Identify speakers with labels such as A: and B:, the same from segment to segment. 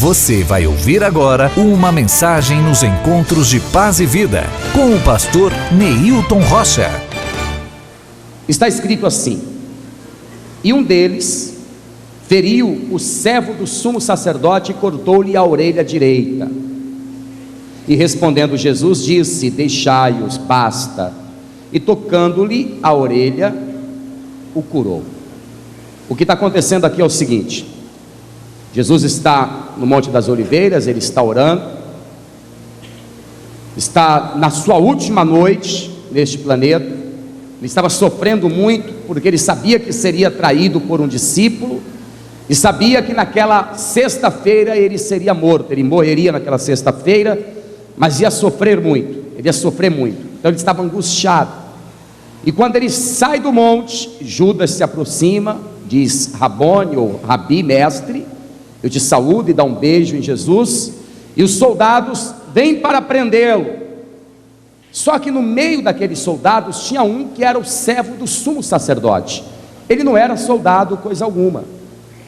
A: Você vai ouvir agora uma mensagem nos Encontros de Paz e Vida, com o pastor Neilton Rocha.
B: Está escrito assim: e um deles feriu o servo do sumo sacerdote e cortou-lhe a orelha direita. E respondendo Jesus disse: deixai-os, basta. E tocando-lhe a orelha, o curou. O que está acontecendo aqui é o seguinte: Jesus está no Monte das Oliveiras, ele está orando, está na sua última noite neste planeta. Ele estava sofrendo muito, porque ele sabia que seria traído por um discípulo, e sabia que naquela sexta-feira ele seria morto, ele morreria naquela sexta-feira, mas ia sofrer muito, ele ia sofrer muito. Então ele estava angustiado. E quando ele sai do monte, Judas se aproxima, diz: Rabone, ou Rabi, mestre, eu te saúdo, e dá um beijo em Jesus. E os soldados vêm para prendê-lo. Só que no meio daqueles soldados tinha um que era o servo do sumo sacerdote. Ele não era soldado coisa alguma,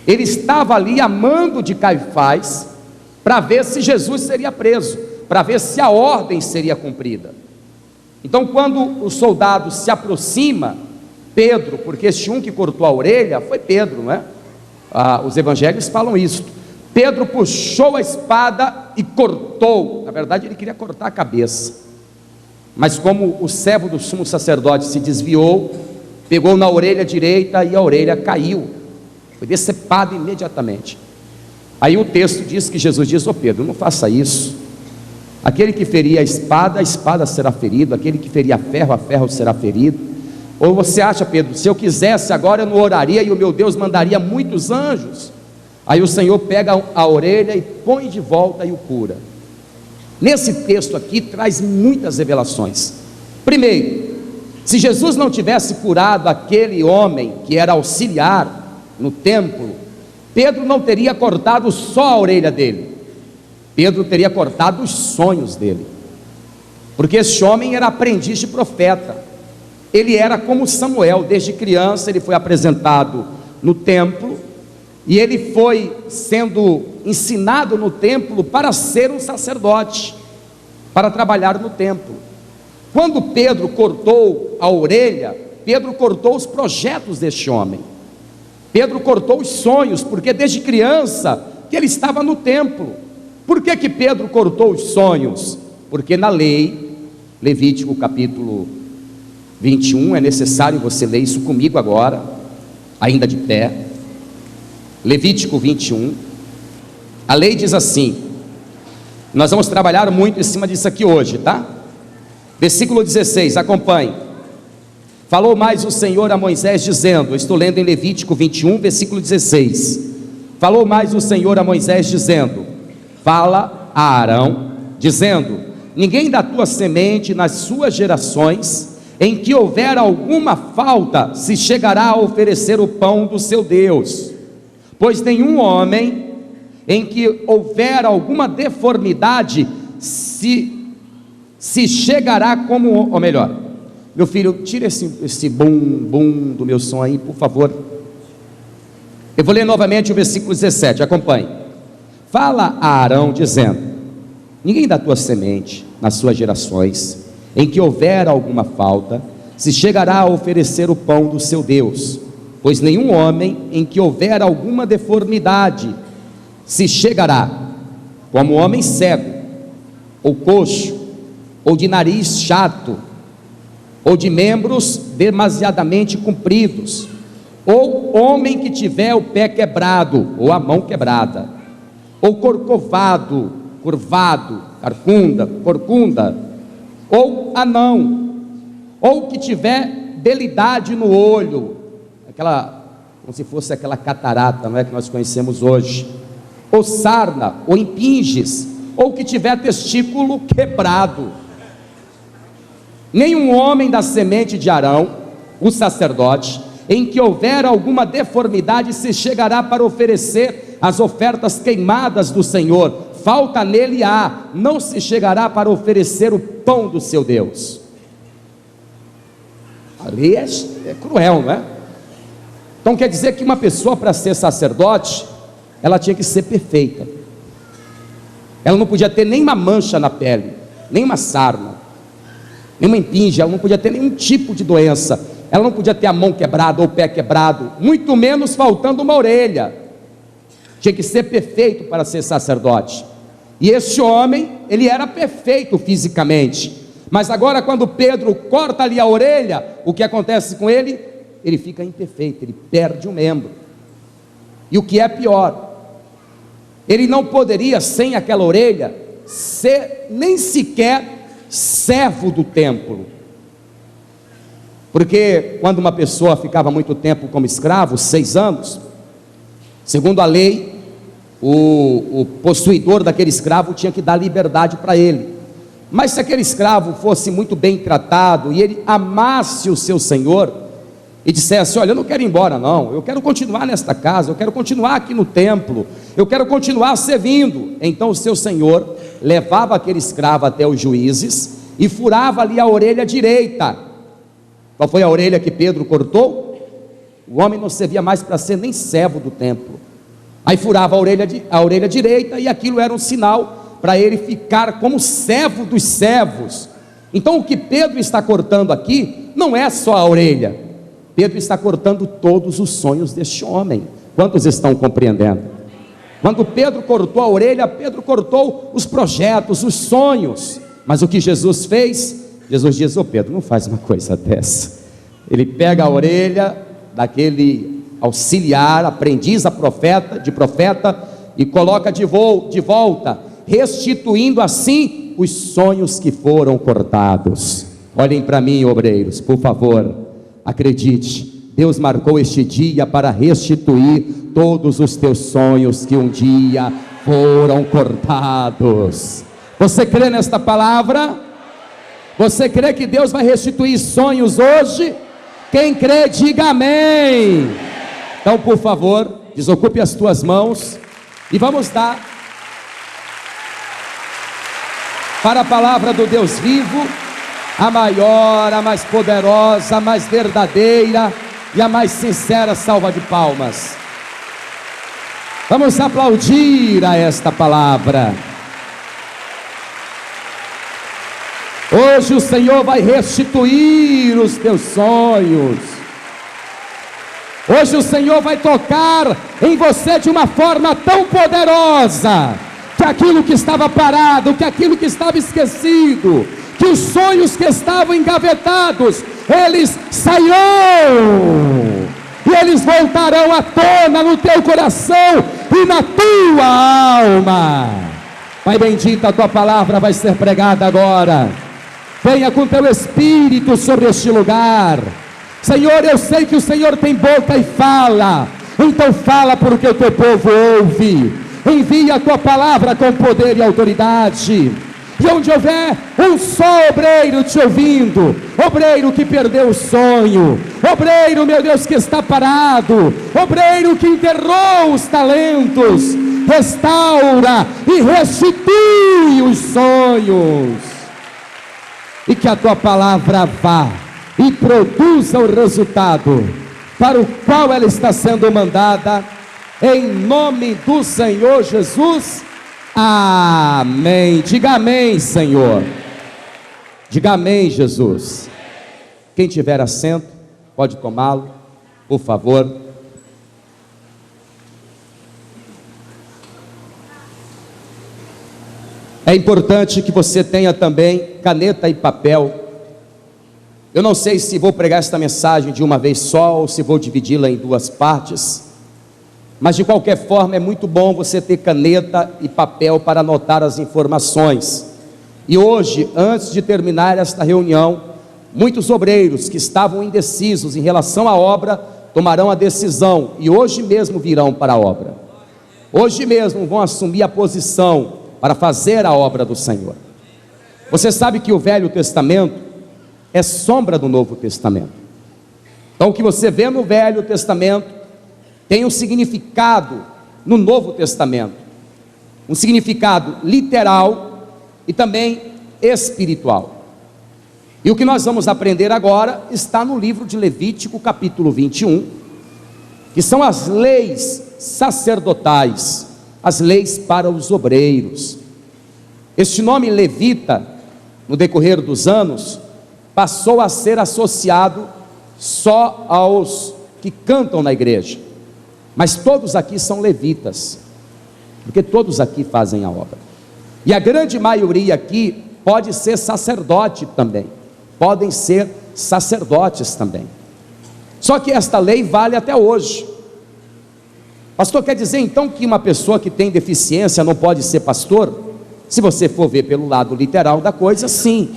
B: ele estava ali a mando de Caifás, para ver se Jesus seria preso, para ver se a ordem seria cumprida. Então, quando o soldado se aproxima, Pedro, porque este um que cortou a orelha foi Pedro, não é? Os evangelhos falam isso. Pedro puxou a espada e cortou. Na verdade ele queria cortar a cabeça, mas como o servo do sumo sacerdote se desviou, pegou na orelha direita e a orelha caiu, foi decepada imediatamente. Aí o texto diz que Jesus diz: ô Pedro, não faça isso. Aquele que ferir a espada será ferido. Aquele que ferir a ferro será ferido. Ou você acha, Pedro, se eu quisesse agora eu não oraria e o meu Deus mandaria muitos anjos? Aí o Senhor pega a orelha e põe de volta e o cura. Nesse texto aqui traz muitas revelações. Primeiro, se Jesus não tivesse curado aquele homem que era auxiliar no templo, Pedro não teria cortado só a orelha dele, Pedro teria cortado os sonhos dele, porque esse homem era aprendiz de profeta. Ele era como Samuel, desde criança ele foi apresentado no templo, e ele foi sendo ensinado no templo para ser um sacerdote, para trabalhar no templo. Quando Pedro cortou a orelha, Pedro cortou os projetos deste homem, Pedro cortou os sonhos, porque desde criança que ele estava no templo. Por que Pedro cortou os sonhos? Porque na lei, Levítico capítulo 21, é necessário você ler isso comigo agora, ainda de pé. Levítico 21, a lei diz assim, nós vamos trabalhar muito em cima disso aqui hoje, tá? Versículo 16, acompanhe. Falou mais o Senhor a Moisés dizendo, eu estou lendo em Levítico 21, versículo 16. Falou mais o Senhor a Moisés dizendo, fala a Arão, dizendo, ninguém da tua semente nas suas gerações, em que houver alguma falta, se chegará a oferecer o pão do seu Deus, pois nenhum homem em que houver alguma deformidade, se chegará como, ou melhor, meu filho, tira esse bum do meu som aí, por favor. Eu vou ler novamente o versículo 17, acompanhe. Fala a Arão dizendo, ninguém da tua semente nas suas gerações, em que houver alguma falta, se chegará a oferecer o pão do seu Deus, pois nenhum homem em que houver alguma deformidade, se chegará, como homem cego, ou coxo, ou de nariz chato, ou de membros demasiadamente compridos, ou homem que tiver o pé quebrado, ou a mão quebrada, ou corcovado, curvado, corcunda, ou anão, ou que tiver belidade no olho, como se fosse aquela catarata, não é, que nós conhecemos hoje, ou sarna, ou impinges, ou que tiver testículo quebrado. Nenhum homem da semente de Arão, o sacerdote, em que houver alguma deformidade, se chegará para oferecer as ofertas queimadas do Senhor, falta nele há, não se chegará para oferecer o pão do seu Deus. A lei é cruel, não é? Então quer dizer que uma pessoa, para ser sacerdote, ela tinha que ser perfeita. ela não podia ter nenhuma mancha na pele, nenhuma sarna, nenhuma impinge, ela não podia ter nenhum tipo de doença, ela não podia ter a mão quebrada ou o pé quebrado, muito menos faltando uma orelha. Tinha que ser perfeito para ser sacerdote. E este homem, ele era perfeito fisicamente, mas agora quando Pedro corta ali a orelha, o que acontece com ele? Ele fica imperfeito, ele perde um membro. E o que é pior, ele não poderia, sem aquela orelha, ser nem sequer servo do templo. Porque quando uma pessoa ficava muito tempo como escravo, 6 anos, segundo a lei, o possuidor daquele escravo tinha que dar liberdade para ele. Mas se aquele escravo fosse muito bem tratado, e ele amasse o seu senhor, e dissesse: olha, eu não quero ir embora não, eu quero continuar nesta casa, eu quero continuar aqui no templo, eu quero continuar servindo, então o seu senhor levava aquele escravo até os juízes, e furava ali a orelha direita. Qual foi a orelha que Pedro cortou? O homem não servia mais para ser nem servo do templo. Aí furava a orelha direita, e aquilo era um sinal para ele ficar como servo dos servos. Então o que Pedro está cortando aqui não é só a orelha, Pedro está cortando todos os sonhos deste homem. Quantos estão compreendendo? Quando Pedro cortou a orelha, Pedro cortou os projetos, os sonhos. Mas o que Jesus fez? Jesus diz: ô Pedro, não faz uma coisa dessa. Ele pega a orelha daquele auxiliar, aprendiz de profeta, e coloca de volta, restituindo assim os sonhos que foram cortados. Olhem para mim, obreiros, por favor, acredite, Deus marcou este dia para restituir todos os teus sonhos que um dia foram cortados. Você crê nesta palavra? Você crê que Deus vai restituir sonhos hoje? Quem crê, diga amém. Então, por favor, desocupe as tuas mãos e vamos dar para a palavra do Deus vivo a maior, a mais poderosa, a mais verdadeira e a mais sincera salva de palmas. Vamos aplaudir a esta palavra. Hoje o Senhor vai restituir os teus sonhos. Hoje o Senhor vai tocar em você de uma forma tão poderosa, que aquilo que estava parado, que aquilo que estava esquecido, que os sonhos que estavam engavetados, eles sairão, e eles voltarão à tona no teu coração e na tua alma. Pai bendito, a tua palavra vai ser pregada agora. Venha com teu Espírito sobre este lugar. Senhor, eu sei que o Senhor tem boca e fala, então fala porque o teu povo ouve. Envia a tua palavra com poder e autoridade, e onde houver um só obreiro te ouvindo, obreiro que perdeu o sonho, obreiro, meu Deus, que está parado, obreiro que enterrou os talentos, restaura e restitui os sonhos, e que a tua palavra vá e produza o resultado para o qual ela está sendo mandada, em nome do Senhor Jesus. Amém. Diga amém, Senhor. Diga amém, Jesus. Quem tiver assento, pode tomá-lo, por favor. É importante que você tenha também caneta e papel. Eu não sei se vou pregar esta mensagem de uma vez só ou se vou dividi-la em 2 partes, mas de qualquer forma é muito bom você ter caneta e papel para anotar as informações. E hoje, antes de terminar esta reunião, muitos obreiros que estavam indecisos em relação à obra tomarão a decisão e hoje mesmo virão para a obra. Hoje mesmo vão assumir a posição para fazer a obra do Senhor. Você sabe que o Velho Testamento é sombra do Novo Testamento. Então o que você vê no Velho Testamento tem um significado no Novo Testamento, um significado literal e também espiritual. E o que nós vamos aprender agora está no livro de Levítico, capítulo 21, que são as leis sacerdotais, as leis para os obreiros. Este nome levita, no decorrer dos anos, passou a ser associado só aos que cantam na igreja, mas todos aqui são levitas, porque todos aqui fazem a obra, e a grande maioria aqui pode ser sacerdote também, podem ser sacerdotes também, só que esta lei vale até hoje. Pastor, quer dizer então que uma pessoa que tem deficiência não pode ser pastor? Se você for ver pelo lado literal da coisa, sim,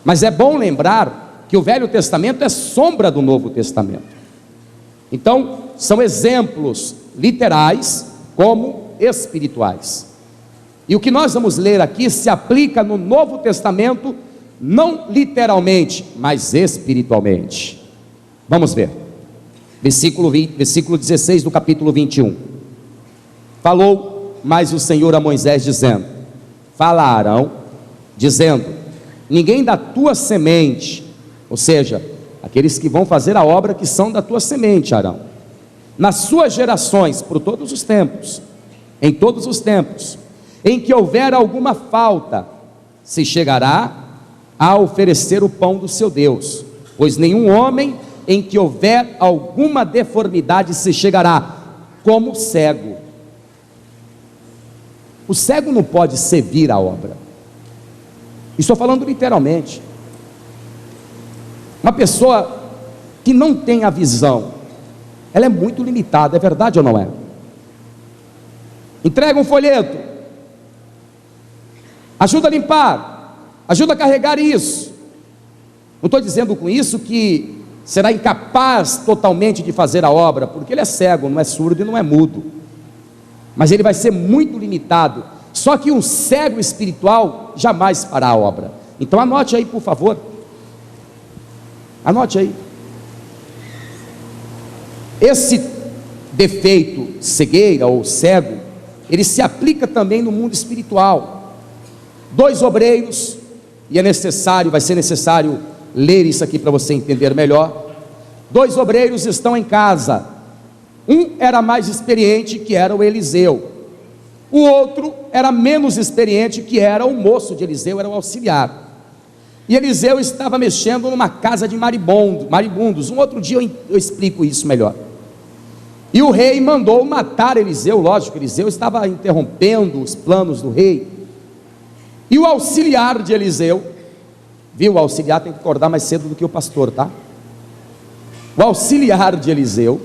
B: mas é bom lembrar que o Velho Testamento é sombra do Novo Testamento. Então, são exemplos literais como espirituais. E o que nós vamos ler aqui se aplica no Novo Testamento, não literalmente, mas espiritualmente. Vamos ver. Versículo 16 do capítulo 21. Falou mais o Senhor a Moisés, dizendo: fala a Arão, dizendo: ninguém da tua semente, ou seja, aqueles que vão fazer a obra que são da tua semente, Arão, nas suas gerações, por todos os tempos, em todos os tempos, em que houver alguma falta, se chegará a oferecer o pão do seu Deus, pois nenhum homem em que houver alguma deformidade se chegará, como cego. O cego não pode servir a obra, estou falando literalmente. Uma pessoa que não tem a visão, ela é muito limitada, é verdade ou não é? Entrega um folheto, ajuda a limpar, ajuda a carregar isso. Não estou dizendo com isso que será incapaz totalmente de fazer a obra, porque ele é cego, não é surdo e não é mudo, mas ele vai ser muito limitado. Só que um cego espiritual jamais fará a obra. Então anote aí, por favor, anote aí. Esse defeito, cegueira ou cego, ele se aplica também no mundo espiritual. 2 obreiros, e vai ser necessário ler isso aqui para você entender melhor. 2 obreiros estão em casa. Um era mais experiente, que era o Eliseu. O outro era menos experiente, que era o moço de Eliseu, era o auxiliar. E Eliseu estava mexendo numa casa de maribundos. Um outro dia eu explico isso melhor. E o rei mandou matar Eliseu. Lógico, Eliseu estava interrompendo os planos do rei. E o auxiliar de Eliseu, viu, o auxiliar tem que acordar mais cedo do que o pastor, tá? O auxiliar de Eliseu,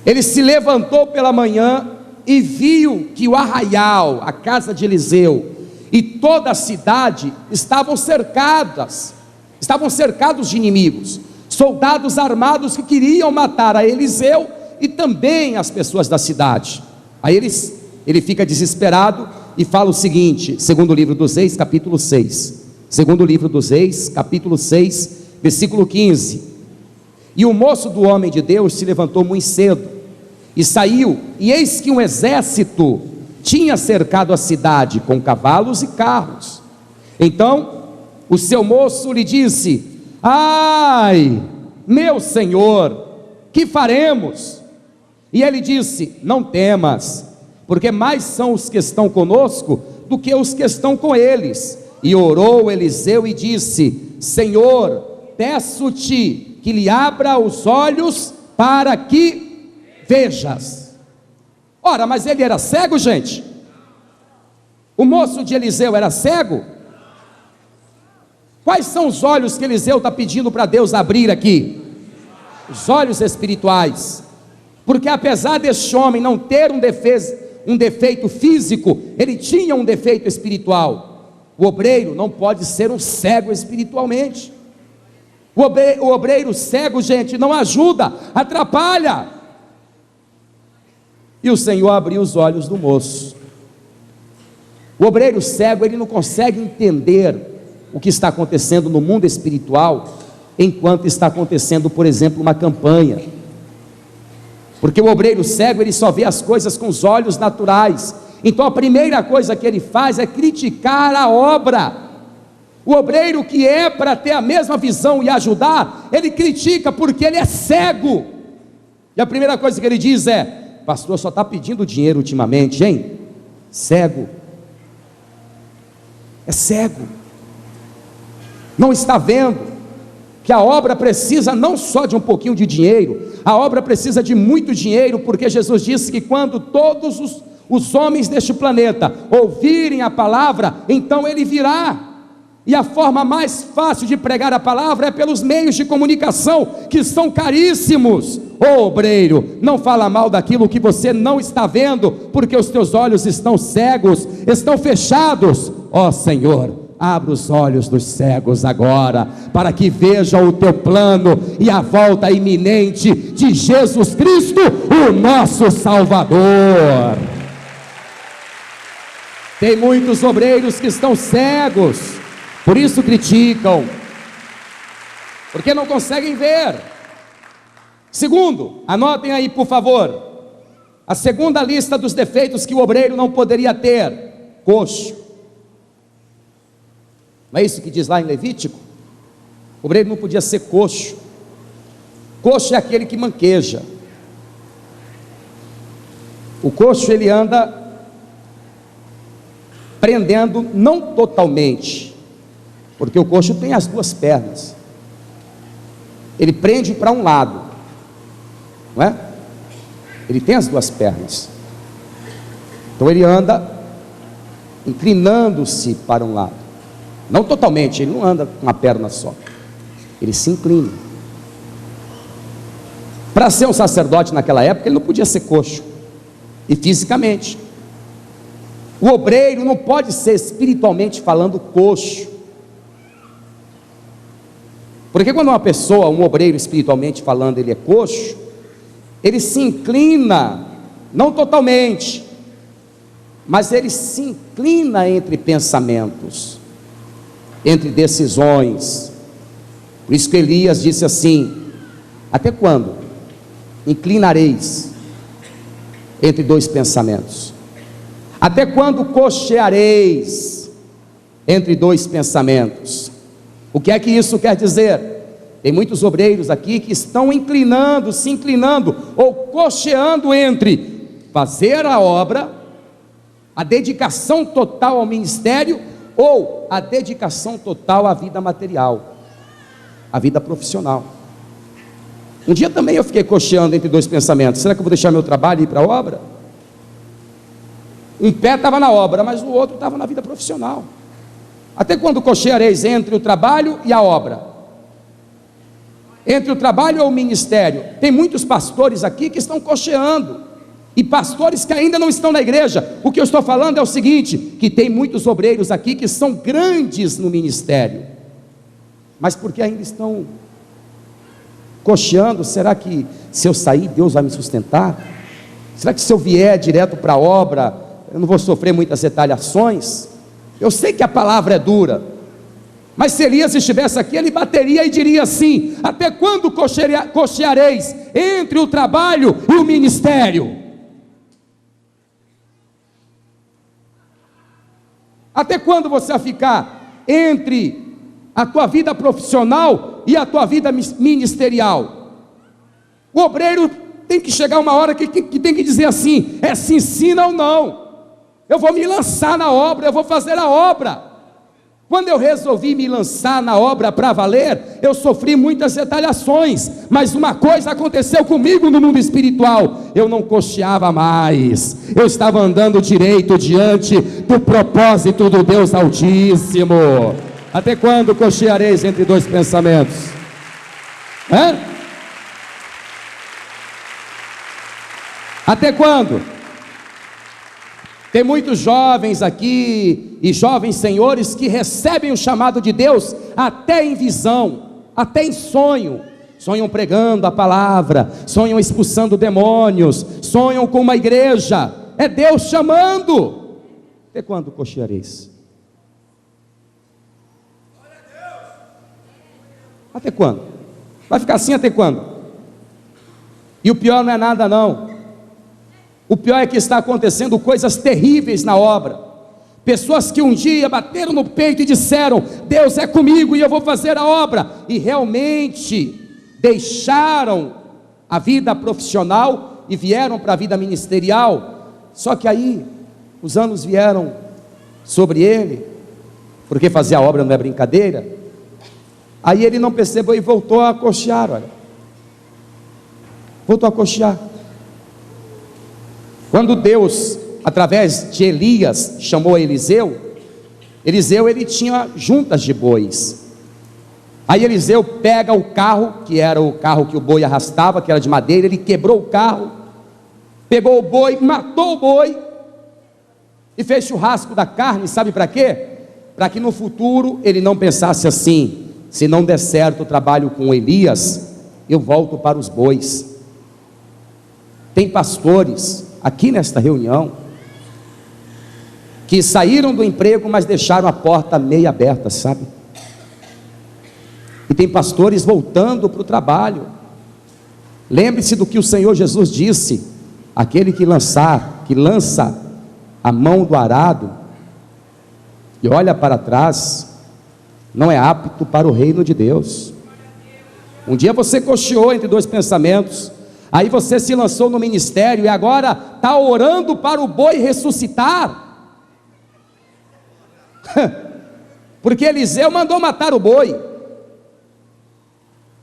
B: ele se levantou pela manhã e viu que o arraial, a casa de Eliseu e toda a cidade estavam cercados de inimigos, soldados armados que queriam matar a Eliseu e também as pessoas da cidade. Aí ele fica desesperado e fala o seguinte, segundo livro dos Reis, capítulo 6, segundo livro dos Reis, capítulo 6, versículo 15: e o moço do homem de Deus se levantou muito cedo e saiu, e eis que um exército tinha cercado a cidade com cavalos e carros. Então o seu moço lhe disse: ai, meu senhor, que faremos? E ele disse: não temas, porque mais são os que estão conosco do que os que estão com eles. E orou Eliseu e disse: Senhor, peço-te que lhe abra os olhos para que vejas. Ora, mas ele era cego, gente? O moço de Eliseu era cego? Quais são os olhos que Eliseu está pedindo para Deus abrir aqui? Os olhos espirituais. Porque apesar deste homem não ter um defeito físico, ele tinha um defeito espiritual. O obreiro não pode ser um cego espiritualmente. O obreiro cego, gente, não ajuda, atrapalha. E o Senhor abriu os olhos do moço. O obreiro cego, ele não consegue entender o que está acontecendo no mundo espiritual, enquanto está acontecendo, por exemplo, uma campanha. Porque o obreiro cego, ele só vê as coisas com os olhos naturais. Então a primeira coisa que ele faz é criticar a obra. O obreiro que é para ter a mesma visão e ajudar, ele critica porque ele é cego. E a primeira coisa que ele diz é: pastor, só está pedindo dinheiro ultimamente, hein? Cego. é cego, não está vendo que a obra precisa não só de um pouquinho de dinheiro, a obra precisa de muito dinheiro, porque Jesus disse que quando todos os homens deste planeta ouvirem a palavra, então ele virá, e a forma mais fácil de pregar a palavra é pelos meios de comunicação, que são caríssimos. Ô obreiro, não fala mal daquilo que você não está vendo, porque os teus olhos estão cegos, estão fechados. Ó Senhor, abre os olhos dos cegos agora, para que vejam o teu plano e a volta iminente de Jesus Cristo, o nosso Salvador. Tem muitos obreiros que estão cegos, por isso criticam, porque não conseguem ver. Segundo, anotem aí por favor, a segunda lista dos defeitos que o obreiro não poderia ter: coxo. Não é isso que diz lá em Levítico? O obreiro não podia ser coxo. Coxo é aquele que manqueja. O coxo, ele anda prendendo, não totalmente, porque o coxo tem as duas pernas, ele prende para um lado, não é? Ele tem as duas pernas, então ele anda inclinando-se para um lado, não totalmente, ele não anda com uma perna só, ele se inclina. Para ser um sacerdote naquela época, ele não podia ser coxo, e fisicamente. O obreiro não pode ser espiritualmente falando coxo, porque quando uma pessoa, um obreiro espiritualmente falando, ele é coxo, ele se inclina, não totalmente, mas ele se inclina entre pensamentos, entre decisões. Por isso que Elias disse assim: até quando inclinareis entre dois pensamentos? Até quando cocheareis entre dois pensamentos? O que é que isso quer dizer? Tem muitos obreiros aqui que estão inclinando, se inclinando, ou cocheando entre fazer a obra, a dedicação total ao ministério, ou a dedicação total à vida material, à vida profissional. Um dia também eu fiquei cocheando entre dois pensamentos: será que eu vou deixar meu trabalho e ir para a obra? Um pé estava na obra, mas o outro estava na vida profissional. Até quando cocheareis entre o trabalho e a obra? Entre o trabalho ou o ministério? Tem muitos pastores aqui que estão cocheando, e pastores que ainda não estão na igreja. O que eu estou falando é o seguinte: que tem muitos obreiros aqui que são grandes no ministério, mas porque ainda estão cocheando. Será que se eu sair, Deus vai me sustentar? Será que se eu vier direto para a obra, eu não vou sofrer muitas retaliações? Eu sei que a palavra é dura, mas se Elias estivesse aqui, ele bateria e diria assim: até quando cocheareis entre o trabalho e o ministério? Até quando você vai ficar entre a tua vida profissional e a tua vida ministerial? O obreiro tem que chegar uma hora que tem que dizer assim: é se ensina ou não. Eu vou me lançar na obra, eu vou fazer a obra. Quando eu resolvi me lançar na obra para valer, eu sofri muitas retaliações, mas uma coisa aconteceu comigo no mundo espiritual: eu não cocheava mais, eu estava andando direito diante do propósito do Deus Altíssimo. Até quando cocheareis entre dois pensamentos? Até quando? Tem muitos jovens aqui, e jovens senhores, que recebem o chamado de Deus até em visão, até em sonho. Sonham pregando a palavra, sonham expulsando demônios, sonham com uma igreja. É Deus chamando. Até quando cocheareis? Até quando? Vai ficar assim até quando? E o pior não é nada não. O pior é que está acontecendo coisas terríveis na obra. Pessoas que um dia bateram no peito e disseram: Deus é comigo e eu vou fazer a obra, e realmente deixaram a vida profissional e vieram para a vida ministerial. Só que aí os anos vieram sobre ele, porque fazer a obra não é brincadeira. Aí ele não percebeu e voltou a coxear, olha. Voltou a coxear. Quando Deus, através de Elias, chamou Eliseu, ele tinha juntas de bois. Aí Eliseu pega o carro, que era o carro que o boi arrastava, que era de madeira, ele quebrou o carro, pegou o boi, matou o boi, e fez churrasco da carne, sabe para quê? Para que no futuro ele não pensasse assim: se não der certo o trabalho com Elias, eu volto para os bois. Tem pastores aqui nesta reunião que saíram do emprego, mas deixaram a porta meia aberta, sabe? E tem pastores voltando para o trabalho. Lembre-se do que o Senhor Jesus disse: aquele que lança a mão do arado e olha para trás, não é apto para o reino de Deus. Um dia você cocheou entre dois pensamentos, aí você se lançou no ministério e agora está orando para o boi ressuscitar, porque Eliseu mandou matar o boi.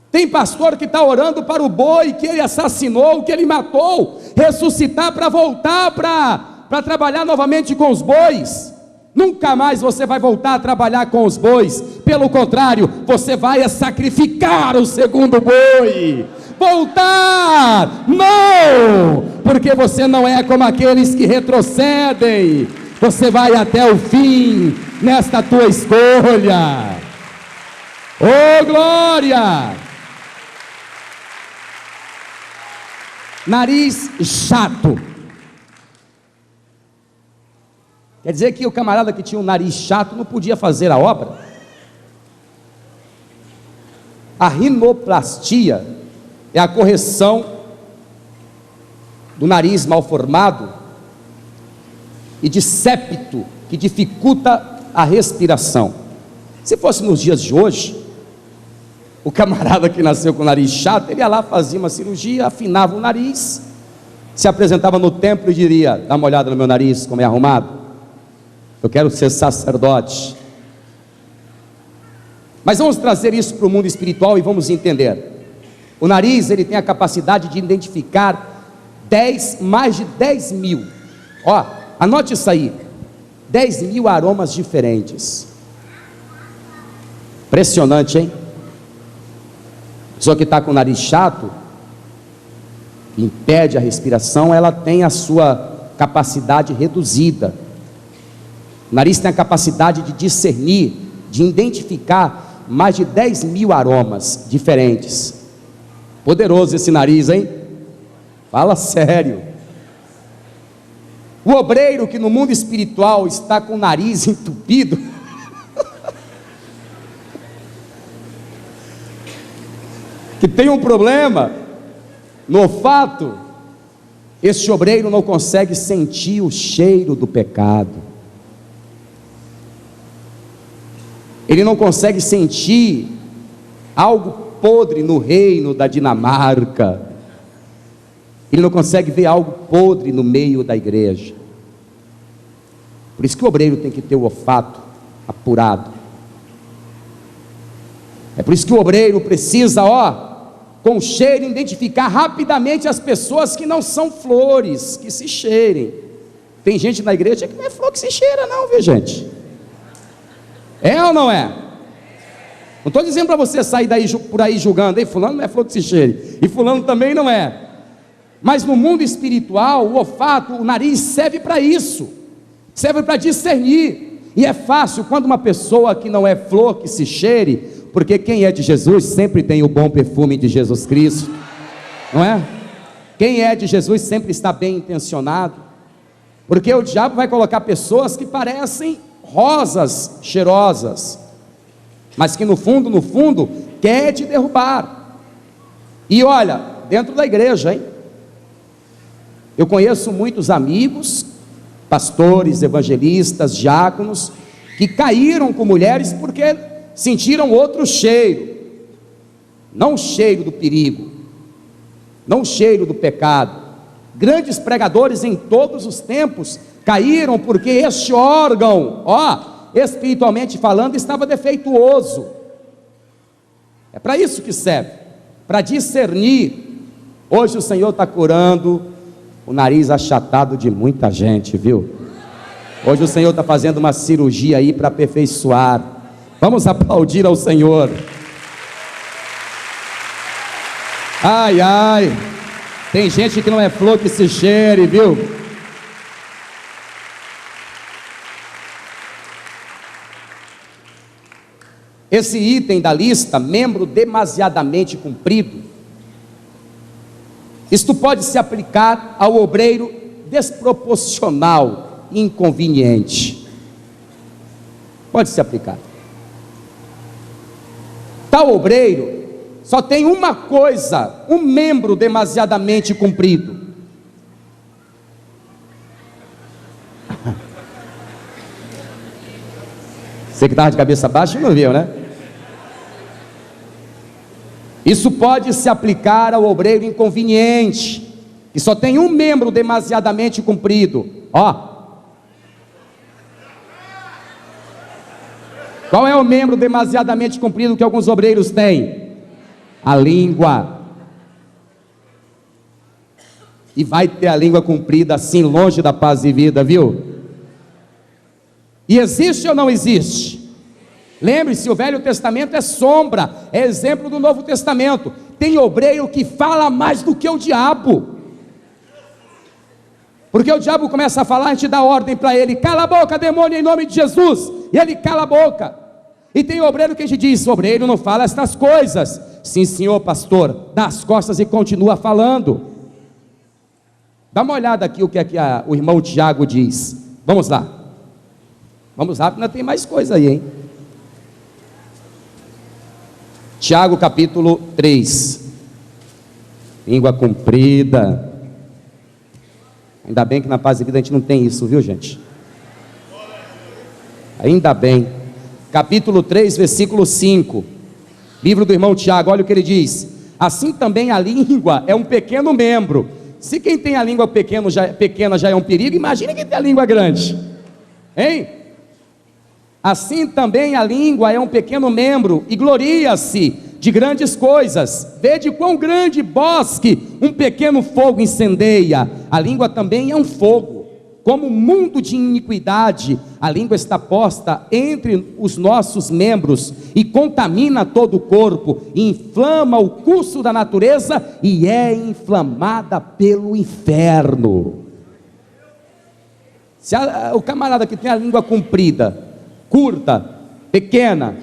B: Tem pastor que está orando para o boi que ele assassinou, que ele matou, ressuscitar para voltar para trabalhar novamente com os bois. Nunca mais você vai voltar a trabalhar com os bois, pelo contrário, você vai sacrificar o segundo boi. Voltar, não, porque você não é como aqueles que retrocedem, você vai até o fim, nesta tua escolha. Oh glória! Nariz chato, quer dizer que o camarada que tinha um nariz chato não podia fazer a obra? A rinoplastia é a correção do nariz mal formado e de septo, que dificulta a respiração. Se fosse nos dias de hoje, o camarada que nasceu com o nariz chato, ele ia lá, fazia uma cirurgia, afinava o nariz, se apresentava no templo e diria: dá uma olhada no meu nariz, como é arrumado, eu quero ser sacerdote. Mas vamos trazer isso para o mundo espiritual e vamos entender. O nariz, ele tem a capacidade de identificar mais de 10 mil, anote isso aí, 10 mil aromas diferentes. Impressionante, hein? A pessoa que está com o nariz chato, que impede a respiração, ela tem a sua capacidade reduzida. O nariz tem a capacidade de discernir, de identificar mais de 10 mil aromas diferentes. Poderoso esse nariz, hein? Fala sério. O obreiro que no mundo espiritual está com o nariz entupido, que tem um problema no olfato, esse obreiro não consegue sentir o cheiro do pecado, ele não consegue sentir algo podre no reino da Dinamarca, ele não consegue ver algo podre no meio da igreja. Por isso que o obreiro tem que ter o olfato apurado. É por isso que o obreiro precisa, com o cheiro, identificar rapidamente as pessoas que não são flores, que se cheirem. Tem gente na igreja que não é flor que se cheira não, viu gente? É ou não é? Não estou dizendo para você sair daí, por aí julgando: ei, fulano não é flor que se cheire, e fulano também não é. Mas no mundo espiritual, o olfato, o nariz serve para isso, serve para discernir. E é fácil quando uma pessoa que não é flor que se cheire, porque quem é de Jesus sempre tem o bom perfume de Jesus Cristo, não é? Quem é de Jesus sempre está bem intencionado, porque o diabo vai colocar pessoas que parecem rosas cheirosas, mas que no fundo quer te derrubar. E olha, dentro da igreja, hein? Eu conheço muitos amigos, pastores, evangelistas, diáconos, que caíram com mulheres porque sentiram outro cheiro, não o cheiro do perigo, não o cheiro do pecado. Grandes pregadores em todos os tempos caíram porque este órgão, espiritualmente falando, estava defeituoso. É para isso que serve, para discernir. Hoje o Senhor está curando o nariz achatado de muita gente, viu? Hoje o Senhor está fazendo uma cirurgia aí para aperfeiçoar. Vamos aplaudir ao Senhor. Ai, ai, tem gente que não é flor que se cheire, viu? Esse item da lista, membro demasiadamente comprido, isto pode se aplicar ao obreiro desproporcional e inconveniente. Pode se aplicar. Tal obreiro só tem uma coisa, um membro demasiadamente comprido. Você que estava de cabeça baixa não viu, né? Isso pode se aplicar ao obreiro inconveniente, que só tem um membro demasiadamente comprido. Ó. Qual é o membro demasiadamente comprido que alguns obreiros têm? A língua. E vai ter a língua comprida assim, longe da paz e vida, viu? E existe ou não existe? Lembre-se, o Velho Testamento é sombra, é exemplo do Novo Testamento. Tem obreiro que fala mais do que o diabo. Porque o diabo começa a falar, a gente dá ordem para ele: cala a boca, demônio, em nome de Jesus. E ele cala a boca. E tem obreiro que a gente diz: obreiro, não fala estas coisas. Sim, senhor pastor, dá as costas e continua falando. Dá uma olhada aqui o que o irmão Tiago diz. Vamos lá. Vamos rápido, ainda tem mais coisa aí, hein? Tiago capítulo 3. Língua comprida. Ainda bem que na Paz e Vida a gente não tem isso, viu, gente? Ainda bem. Capítulo 3, versículo 5. Livro do irmão Tiago, olha o que ele diz: assim também a língua é um pequeno membro. Se quem tem a língua pequena já é um perigo, imagine quem tem a língua grande, hein? Assim também a língua é um pequeno membro e gloria-se de grandes coisas. Vede quão grande bosque um pequeno fogo incendeia. A língua também é um fogo. Como um mundo de iniquidade, a língua está posta entre os nossos membros e contamina todo o corpo, e inflama o curso da natureza e é inflamada pelo inferno. Se o camarada que tem a língua comprida, curta, pequena,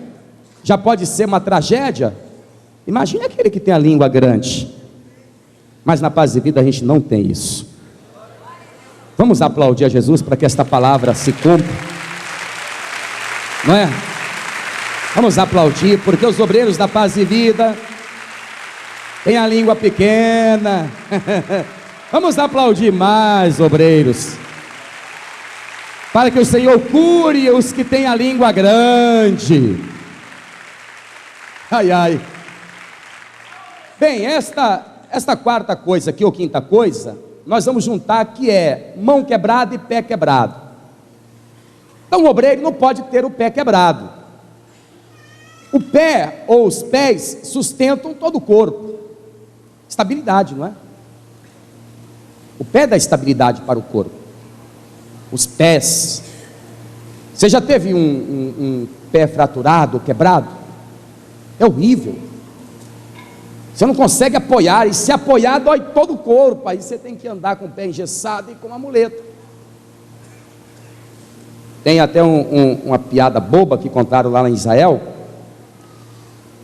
B: já pode ser uma tragédia, imagine aquele que tem a língua grande. Mas na Paz e Vida a gente não tem isso. Vamos aplaudir a Jesus para que esta palavra se cumpra, não é? Vamos aplaudir, porque os obreiros da Paz e Vida têm a língua pequena. Vamos aplaudir mais, obreiros, para que o Senhor cure os que têm a língua grande. Ai, ai. Bem, esta quarta coisa aqui, ou quinta coisa, nós vamos juntar, que é mão quebrada e pé quebrado. Então o obreiro não pode ter o pé quebrado. O pé ou os pés sustentam todo o corpo. Estabilidade, não é? O pé dá estabilidade para o corpo. Os pés. Você já teve um pé fraturado, quebrado? É horrível. Você não consegue apoiar, e se apoiar dói todo o corpo. Aí você tem que andar com o pé engessado e com uma muleta. Tem até uma piada boba que contaram lá em Israel,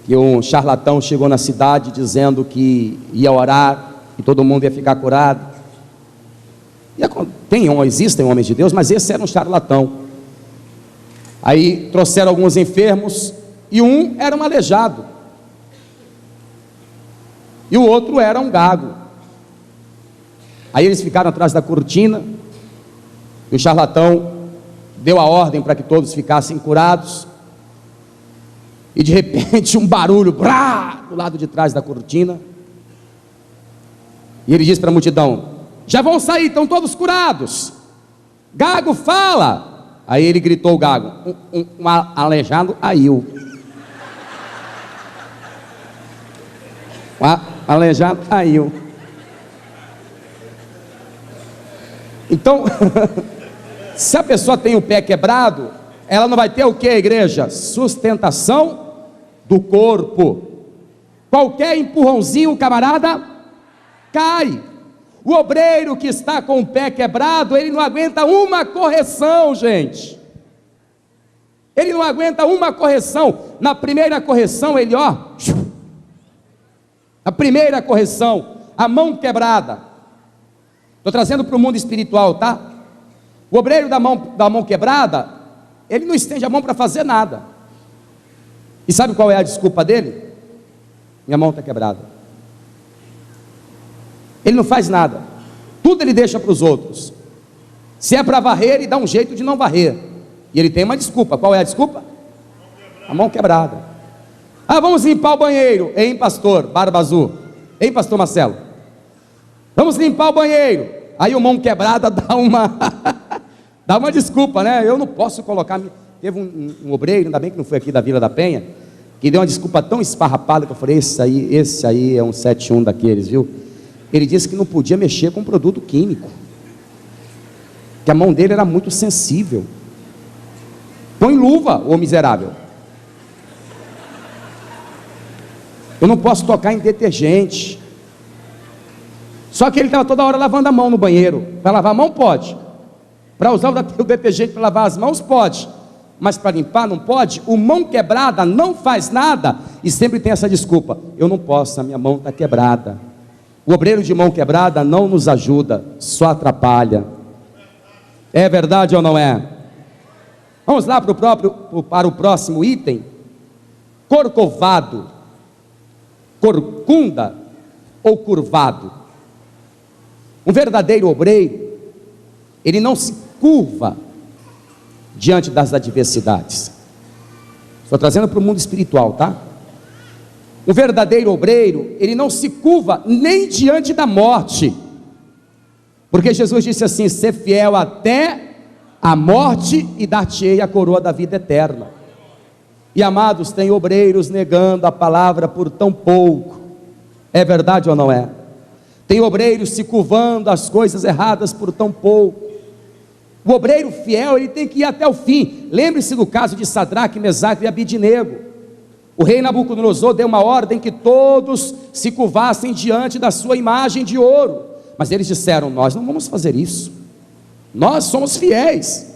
B: que um charlatão chegou na cidade dizendo que ia orar e todo mundo ia ficar curado. Existem homens de Deus, mas esse era um charlatão. Aí trouxeram alguns enfermos, e um era um aleijado, e o outro era um gago. Aí eles ficaram atrás da cortina, e o charlatão deu a ordem para que todos ficassem curados, e de repente um barulho do lado de trás da cortina, e ele disse para a multidão: já vão sair, estão todos curados. Gago, fala. Aí ele gritou o gago, um aleijado aiu. Aleijado aiu. Então, se a pessoa tem o pé quebrado, ela não vai ter o que, igreja? Sustentação do corpo. Qualquer empurrãozinho, o camarada cai. O obreiro que está com o pé quebrado, ele não aguenta uma correção, gente. Ele não aguenta uma correção. Na primeira correção, ele a primeira correção, a mão quebrada. Estou trazendo para o mundo espiritual, tá? O obreiro da mão quebrada, ele não estende a mão para fazer nada. E sabe qual é a desculpa dele? Minha mão está quebrada. Ele não faz nada. Tudo ele deixa para os outros. Se é para varrer, ele dá um jeito de não varrer. E ele tem uma desculpa. Qual é a desculpa? A mão quebrada. Vamos limpar o banheiro. Hein, pastor Barba Azul? Hein, pastor Marcelo? Vamos limpar o banheiro. Aí o mão quebrada dá uma desculpa, né? Eu não posso colocar. Teve um obreiro, ainda bem que não foi aqui da Vila da Penha, que deu uma desculpa tão esfarrapada que eu falei, esse aí é um 71 daqueles, viu? Ele disse que não podia mexer com produto químico, que a mão dele era muito sensível. Põe luva, ô miserável. Eu não posso tocar em detergente. Só que ele estava toda hora lavando a mão no banheiro. Para lavar a mão pode. Para usar o detergente para lavar as mãos pode. Mas para limpar não pode. O mão quebrada não faz nada. E sempre tem essa desculpa. Eu não posso, a minha mão está quebrada. O obreiro de mão quebrada não nos ajuda, só atrapalha. É verdade ou não é? Vamos lá para o próximo item. Corcovado, corcunda ou curvado. Um verdadeiro obreiro, ele não se curva diante das adversidades. Estou trazendo para o mundo espiritual, tá? Um verdadeiro obreiro, ele não se curva nem diante da morte, porque Jesus disse assim: ser fiel até a morte e dar-te-ei a coroa da vida eterna. E amados, tem obreiros negando a palavra por tão pouco. É verdade ou não é? Tem obreiros se curvando às coisas erradas por tão pouco. O obreiro fiel, ele tem que ir até o fim. Lembre-se do caso de Sadraque, Mesaque e Abidnego. O rei Nabucodonosor deu uma ordem que todos se curvassem diante da sua imagem de ouro, mas eles disseram: nós não vamos fazer isso, nós somos fiéis,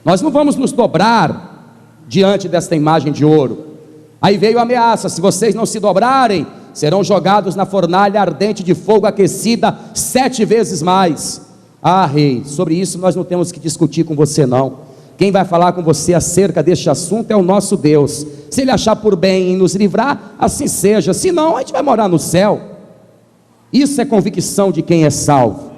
B: nós não vamos nos dobrar diante desta imagem de ouro. Aí veio a ameaça: se vocês não se dobrarem, serão jogados na fornalha ardente de fogo aquecida 7 vezes mais. Rei, sobre isso nós não temos que discutir com você não. Quem vai falar com você acerca deste assunto é o nosso Deus. Se Ele achar por bem em nos livrar, assim seja. Se não, a gente vai morar no céu. Isso é convicção de quem é salvo.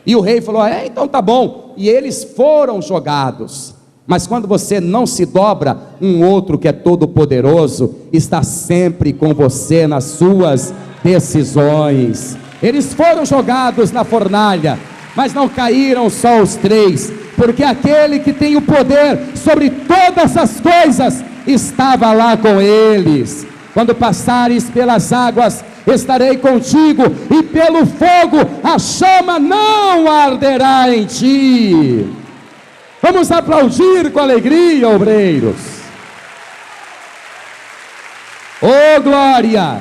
B: E o rei falou: então tá bom. E eles foram jogados. Mas quando você não se dobra, um outro que é todo poderoso está sempre com você nas suas decisões. Eles foram jogados na fornalha, mas não caíram só os 3, porque aquele que tem o poder sobre todas as coisas estava lá com eles. Quando passares pelas águas, estarei contigo, e pelo fogo a chama não arderá em ti. Vamos aplaudir com alegria, obreiros. Oh glória!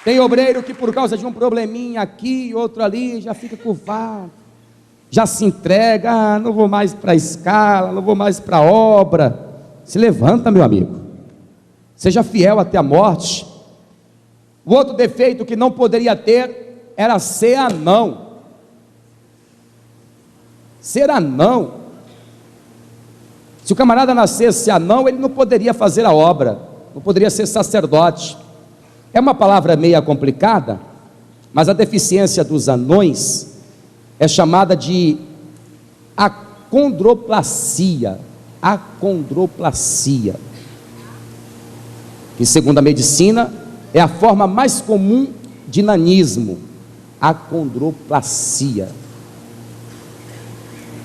B: Tem obreiro que por causa de um probleminha aqui, outro ali, já fica curvado, já se entrega: não vou mais para a escala, não vou mais para a obra. Se levanta, meu amigo, seja fiel até a morte. O outro defeito que não poderia ter era ser anão. Ser anão. Se o camarada nascesse anão, ele não poderia fazer a obra, não poderia ser sacerdote. É uma palavra meio complicada, mas a deficiência dos anões é chamada de acondroplasia. Acondroplasia, que segundo a medicina é a forma mais comum de nanismo. Acondroplasia.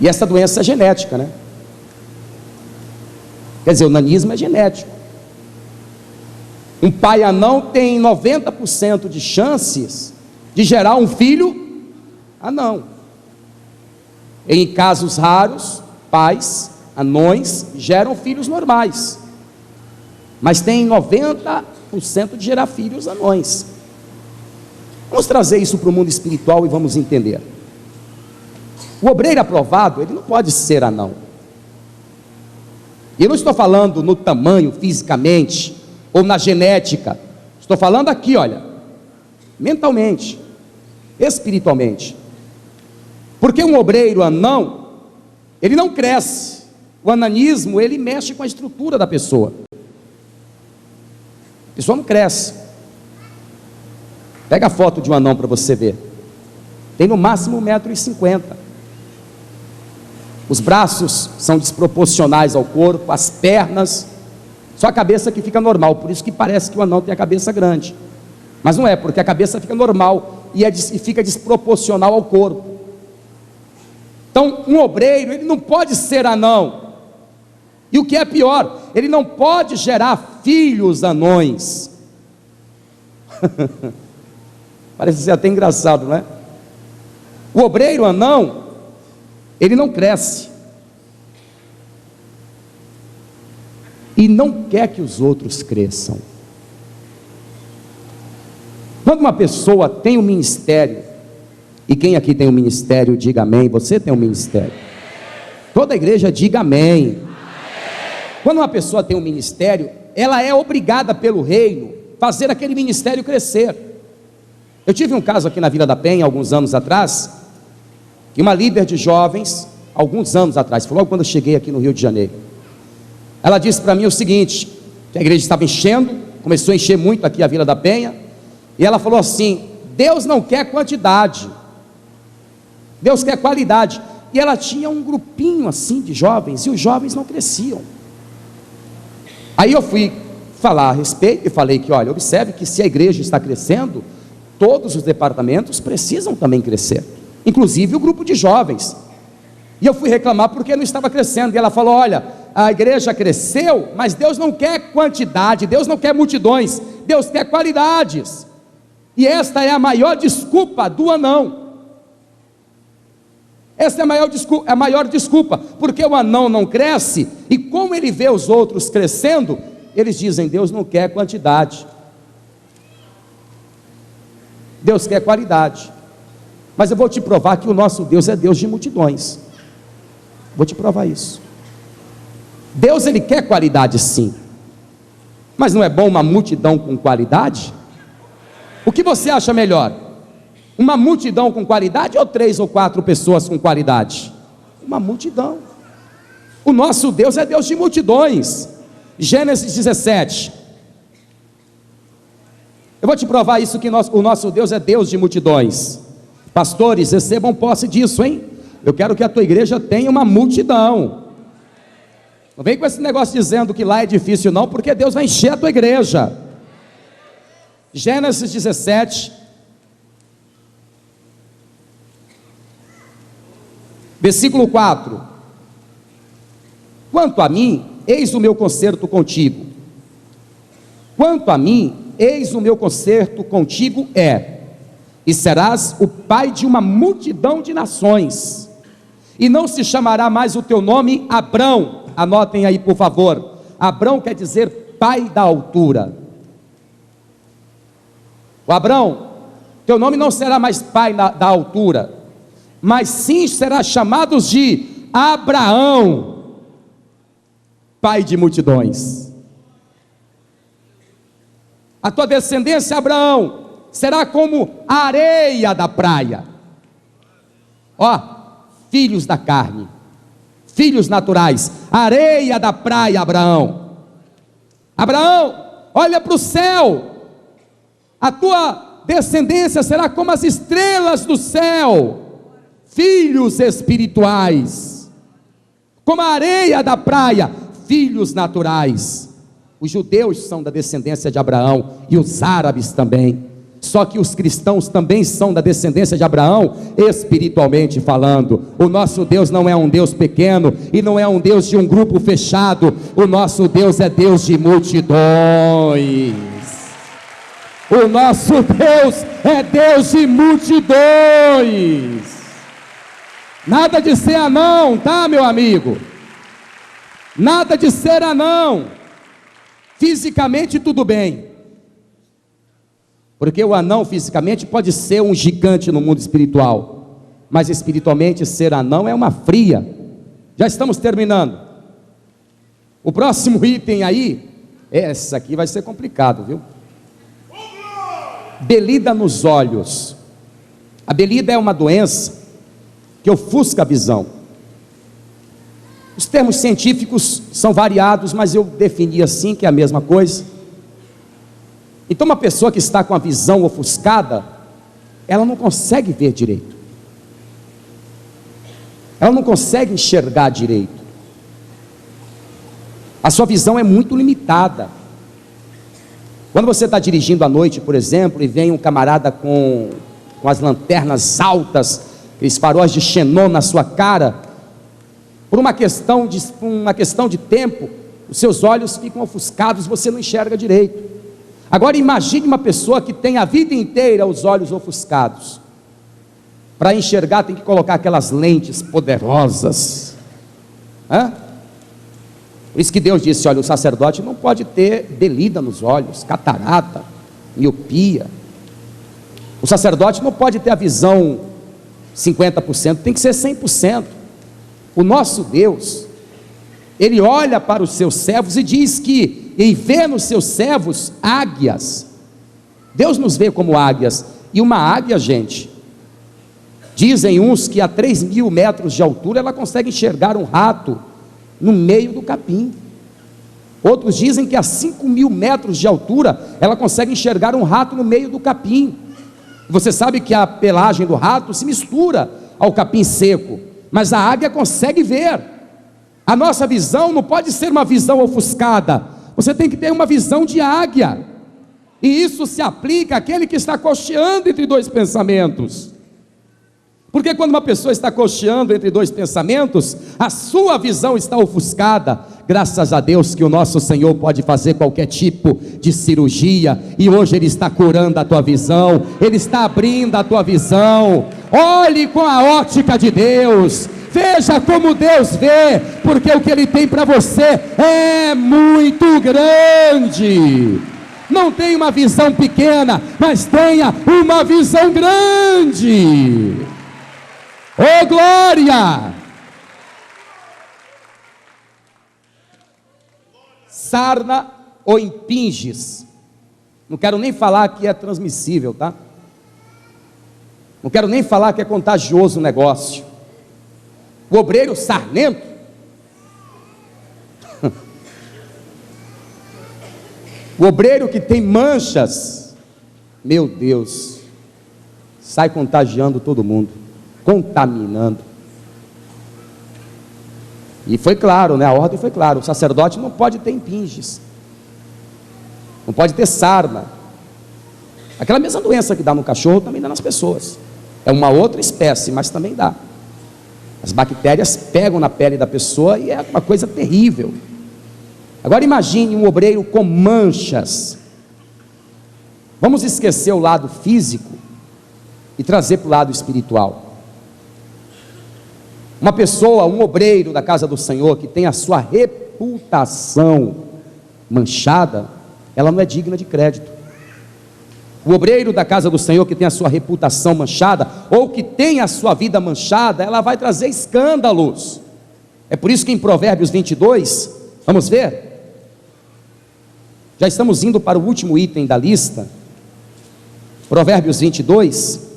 B: E essa doença é genética, né? Quer dizer, o nanismo é genético. Um pai anão tem 90% de chances de gerar um filho anão. Em casos raros, pais anões geram filhos normais, mas tem 90% de gerar filhos anões. Vamos trazer isso para o mundo espiritual e vamos entender. O obreiro aprovado, ele não pode ser anão. E eu não estou falando no tamanho fisicamente ou na genética. Estou falando aqui, olha, mentalmente, espiritualmente. Porque um obreiro anão, ele não cresce. O ananismo, ele mexe com a estrutura da pessoa. A pessoa não cresce. Pega a foto de um anão para você ver. Tem no máximo 1,50 m. Os braços são desproporcionais ao corpo, as pernas, só a cabeça que fica normal. Por isso que parece que o anão tem a cabeça grande. Mas não é, porque a cabeça fica normal e fica desproporcional ao corpo. Então, um obreiro, ele não pode ser anão. E o que é pior, ele não pode gerar filhos anões. Parece ser até engraçado, não é? O obreiro anão, ele não cresce. E não quer que os outros cresçam. Quando uma pessoa tem um ministério, e quem aqui tem um ministério, diga amém. Você tem um ministério. Toda a igreja diga amém. Quando uma pessoa tem um ministério, ela é obrigada pelo reino a fazer aquele ministério crescer. Eu tive um caso aqui na Vila da Penha, alguns anos atrás, que uma líder de jovens, alguns anos atrás, foi logo quando eu cheguei aqui no Rio de Janeiro, ela disse para mim o seguinte, que a igreja estava enchendo, começou a encher muito aqui a Vila da Penha, e ela falou assim: Deus não quer quantidade, Deus quer qualidade. E ela tinha um grupinho assim de jovens, e os jovens não cresciam. Aí eu fui falar a respeito e falei que, olha, observe que se a igreja está crescendo, todos os departamentos precisam também crescer, inclusive o grupo de jovens. E eu fui reclamar porque não estava crescendo, e ela falou: olha, a igreja cresceu, mas Deus não quer quantidade, Deus não quer multidões, Deus quer qualidades. E esta é a maior desculpa do anão. Essa é a maior desculpa, porque o anão não cresce, e como ele vê os outros crescendo, eles dizem: Deus não quer quantidade, Deus quer qualidade. Mas eu vou te provar que o nosso Deus é Deus de multidões. Vou te provar isso. Deus, ele quer qualidade sim, mas não é bom uma multidão com qualidade? O que você acha melhor? Uma multidão com qualidade ou 3 ou 4 pessoas com qualidade? Uma multidão. O nosso Deus é Deus de multidões. Gênesis 17. Eu vou te provar isso, que o nosso Deus é Deus de multidões. Pastores, recebam posse disso, hein? Eu quero que a tua igreja tenha uma multidão. Não vem com esse negócio dizendo que lá é difícil não, porque Deus vai encher a tua igreja. Gênesis 17, versículo 4. Quanto a mim, eis o meu concerto contigo. Quanto a mim, eis o meu concerto contigo e serás o pai de uma multidão de nações, e não se chamará mais o teu nome Abrão. Anotem aí, por favor. Abrão quer dizer pai da altura. O Abrão, teu nome não será mais pai da altura, mas sim será chamado de Abraão, pai de multidões. A tua descendência, Abraão, será como a areia da praia. Ó, filhos da carne, filhos naturais, areia da praia, Abraão. Abraão, olha para o céu, a tua descendência será como as estrelas do céu, filhos espirituais, como a areia da praia, filhos naturais. Os judeus são da descendência de Abraão, e os árabes também. Só que os cristãos também são da descendência de Abraão, espiritualmente falando. O nosso Deus não é um Deus pequeno, e não é um Deus de um grupo fechado. O nosso Deus é Deus de multidões. O nosso Deus é Deus de multidões. Nada de ser anão, tá, meu amigo? Nada de ser anão. Fisicamente tudo bem, porque o anão fisicamente pode ser um gigante no mundo espiritual, mas espiritualmente ser anão é uma fria. Já estamos terminando. O próximo item aí, essa aqui vai ser complicado, viu? Belida nos olhos. A belida é uma doença que ofusca a visão. Os termos científicos são variados, mas eu defini assim, que é a mesma coisa. Então uma pessoa que está com a visão ofuscada, ela não consegue ver direito, ela não consegue enxergar direito, a sua visão é muito limitada. Quando você está dirigindo à noite, por exemplo, e vem um camarada com as lanternas altas, aqueles faróis de xenon na sua cara, por uma questão de tempo, os seus olhos ficam ofuscados, você não enxerga direito. Agora imagine uma pessoa que tem a vida inteira os olhos ofuscados. Para enxergar tem que colocar aquelas lentes poderosas. Por isso que Deus disse, olha, o sacerdote não pode ter belida nos olhos, catarata, miopia. O sacerdote não pode ter a visão 50%, tem que ser 100%. O nosso Deus, Ele olha para os seus servos e diz que, e vê nos seus servos águias. Deus nos vê como águias, e uma águia, gente, dizem uns que a 3.000 metros de altura, ela consegue enxergar um rato no meio do capim. Outros dizem que a 5.000 metros de altura, ela consegue enxergar um rato no meio do capim. Você sabe que a pelagem do rato se mistura ao capim seco, mas a águia consegue ver. A nossa visão não pode ser uma visão ofuscada, você tem que ter uma visão de águia, e isso se aplica àquele que está cocheando entre dois pensamentos, porque quando uma pessoa está cocheando entre dois pensamentos, a sua visão está ofuscada. Graças a Deus que o nosso Senhor pode fazer qualquer tipo de cirurgia, e hoje Ele está curando a tua visão, Ele está abrindo a tua visão. Olhe com a ótica de Deus, veja como Deus vê, porque o que Ele tem para você é muito grande. Não tenha uma visão pequena, mas tenha uma visão grande. Oh glória! Sarna ou impinges, não quero nem falar que é transmissível, tá? Não quero nem falar que é contagioso o negócio. O obreiro sarnento, o obreiro que tem manchas, meu Deus, sai contagiando todo mundo, contaminando. E foi claro, né? A ordem foi clara, o sacerdote não pode ter impinges, não pode ter sarna. Aquela mesma doença que dá no cachorro também dá nas pessoas, é uma outra espécie, mas também dá. As bactérias pegam na pele da pessoa e é uma coisa terrível. Agora imagine um obreiro com manchas. Vamos esquecer o lado físico e trazer para o lado espiritual. Uma pessoa, um obreiro da casa do Senhor, que tem a sua reputação manchada, ela não é digna de crédito. O obreiro da casa do Senhor que tem a sua reputação manchada, ou que tem a sua vida manchada, ela vai trazer escândalos. É por isso que em Provérbios 22, vamos ver? Já estamos indo para o último item da lista. Provérbios 22.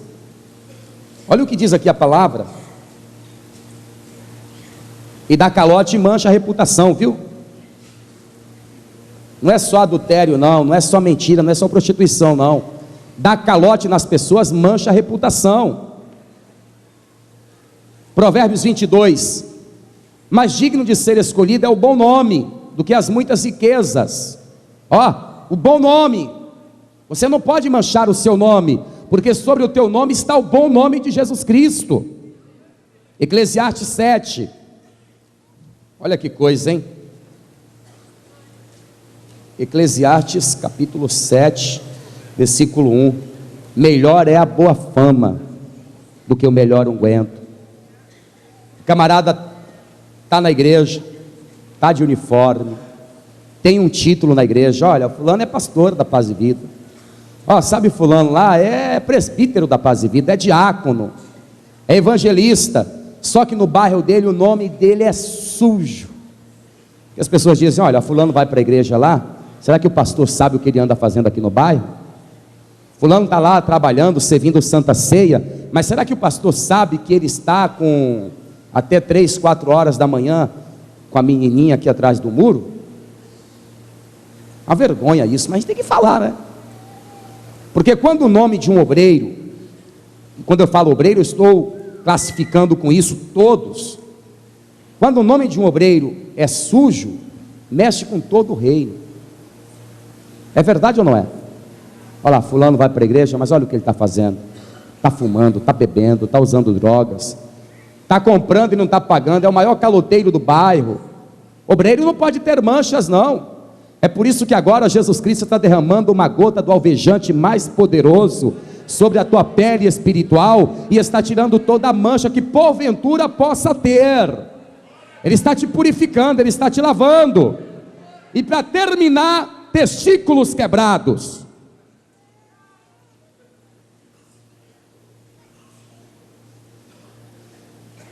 B: Olha o que diz aqui a palavra. E dá calote e mancha a reputação, viu? Não é só adultério não, não é só mentira, não é só prostituição não. Dá calote nas pessoas, mancha a reputação. Provérbios 22. Mais digno de ser escolhido é o bom nome do que as muitas riquezas. Ó, o bom nome. Você não pode manchar o seu nome, porque sobre o teu nome está o bom nome de Jesus Cristo. Eclesiastes 7. Olha que coisa, hein? Eclesiastes capítulo 7, versículo 1. Melhor é a boa fama do que o melhor unguento. O camarada está na igreja, está de uniforme, tem um título na igreja. Olha, fulano é pastor da Paz e Vida. Ó, sabe fulano lá? É presbítero da Paz e Vida, é diácono, é evangelista. Só que no bairro dele, o nome dele é sujo. E as pessoas dizem: olha, fulano vai para a igreja lá, será que o pastor sabe o que ele anda fazendo aqui no bairro? Fulano está lá trabalhando, servindo Santa Ceia, mas será que o pastor sabe que ele está com até 3, 4 horas da manhã com a menininha aqui atrás do muro? Uma vergonha isso, mas a gente tem que falar, né? Porque quando o nome de um obreiro, quando eu falo obreiro, eu estou classificando com isso todos. Quando o nome de um obreiro é sujo, mexe com todo o reino. É verdade ou não é? Olha lá, fulano vai para a igreja, mas olha o que ele está fazendo. Está fumando, está bebendo, está usando drogas, está comprando e não está pagando, é o maior caloteiro do bairro. Obreiro não pode ter manchas, não. É por isso que agora Jesus Cristo está derramando uma gota do alvejante mais poderoso sobre a tua pele espiritual, e está tirando toda a mancha que porventura possa ter. Ele está te purificando, Ele está te lavando. E para terminar, testículos quebrados.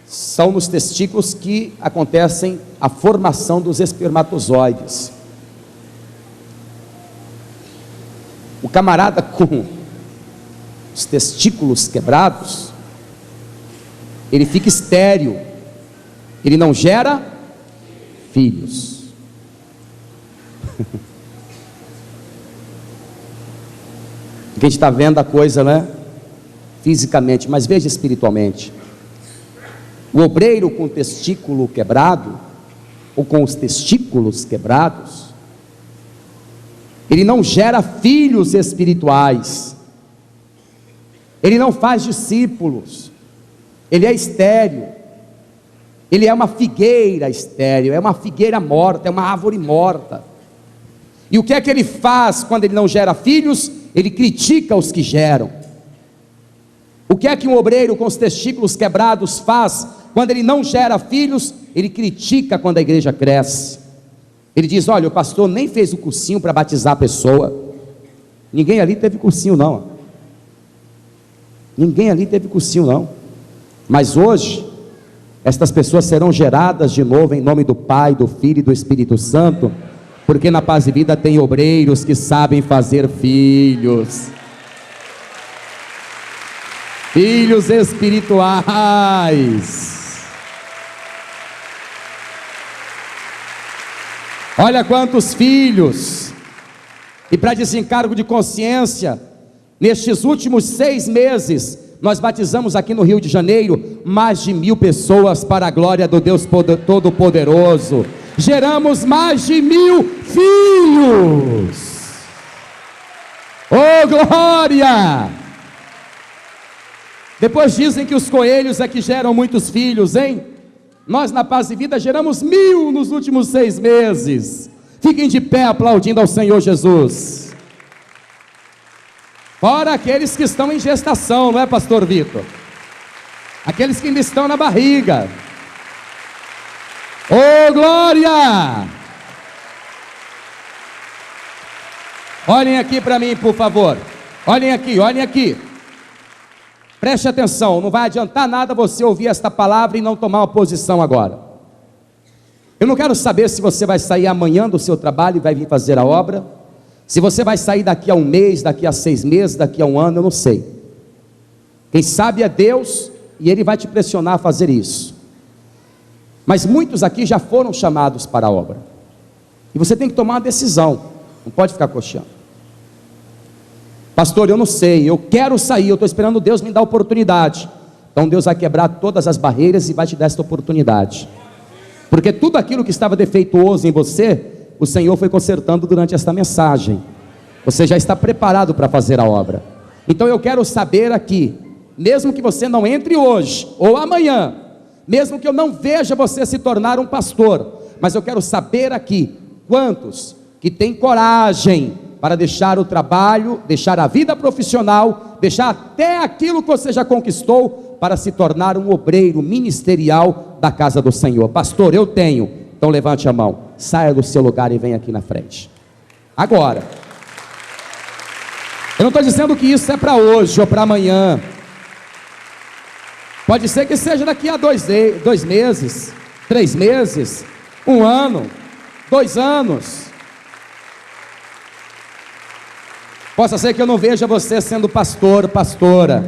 B: São nos testículos que acontecem a formação dos espermatozoides. O camarada com os testículos quebrados, ele fica estéril, ele não gera filhos. A gente está vendo a coisa, né? Fisicamente, mas veja espiritualmente. O obreiro com o testículo quebrado, ou com os testículos quebrados, ele não gera filhos espirituais, ele não faz discípulos, ele é estéril, ele é uma figueira estéril, é uma figueira morta, é uma árvore morta. E o que é que ele faz quando ele não gera filhos? Ele critica os que geram. O que é que um obreiro com os testículos quebrados faz quando ele não gera filhos? Ele critica quando a igreja cresce. Ele diz: olha, o pastor nem fez o cursinho para batizar a pessoa. Ninguém ali teve cursinho não. Ninguém ali teve cursinho não. Mas hoje, estas pessoas serão geradas de novo em nome do Pai, do Filho e do Espírito Santo, porque na Paz e Vida tem obreiros que sabem fazer filhos. Filhos espirituais. Olha quantos filhos. E para desencargo de consciência, nestes últimos 6 meses, nós batizamos aqui no Rio de Janeiro mais de 1000 pessoas para a glória do Deus Todo-Poderoso. Geramos mais de 1000 filhos. Oh glória! Depois dizem que os coelhos é que geram muitos filhos, hein? Nós na Paz e Vida geramos 1000 nos últimos 6 meses. Fiquem de pé aplaudindo ao Senhor Jesus. Fora aqueles que estão em gestação, não é, pastor Vitor? Aqueles que ainda estão na barriga. Oh glória! Olhem aqui para mim, por favor. Olhem aqui, olhem aqui. Preste atenção, não vai adiantar nada você ouvir esta palavra e não tomar uma posição agora. Eu não quero saber se você vai sair amanhã do seu trabalho e vai vir fazer a obra, se você vai sair daqui a 1 mês, daqui a 6 meses, daqui a 1 ano, eu não sei. Quem sabe é Deus, e Ele vai te pressionar a fazer isso. Mas muitos aqui já foram chamados para a obra, e você tem que tomar uma decisão, não pode ficar cocheando. Pastor, eu não sei, eu quero sair, eu estou esperando Deus me dar a oportunidade. Então Deus vai quebrar todas as barreiras e vai te dar esta oportunidade, porque tudo aquilo que estava defeituoso em você, o Senhor foi consertando durante esta mensagem. Você já está preparado para fazer a obra. Então eu quero saber aqui, mesmo que você não entre hoje ou amanhã, mesmo que eu não veja você se tornar um pastor, mas eu quero saber aqui, quantos que têm coragem para deixar o trabalho, deixar a vida profissional, deixar até aquilo que você já conquistou, para se tornar um obreiro ministerial da casa do Senhor. Pastor, eu tenho. Então levante a mão, saia do seu lugar e venha aqui na frente. Agora, eu não estou dizendo que isso é para hoje ou para amanhã. Pode ser que seja daqui a 2 meses, 3 meses, 1 ano, 2 anos. Possa ser que eu não veja você sendo pastor, pastora,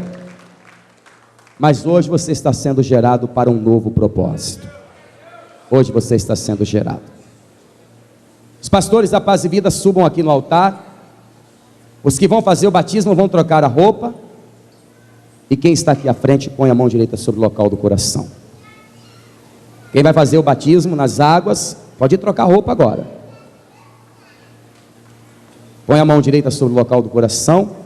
B: mas hoje você está sendo gerado para um novo propósito. Hoje você está sendo gerado. Os pastores da Paz e Vida subam aqui no altar. Os que vão fazer o batismo vão trocar a roupa. E quem está aqui à frente, põe a mão direita sobre o local do coração. Quem vai fazer o batismo nas águas, pode trocar a roupa agora. Põe a mão direita sobre o local do coração.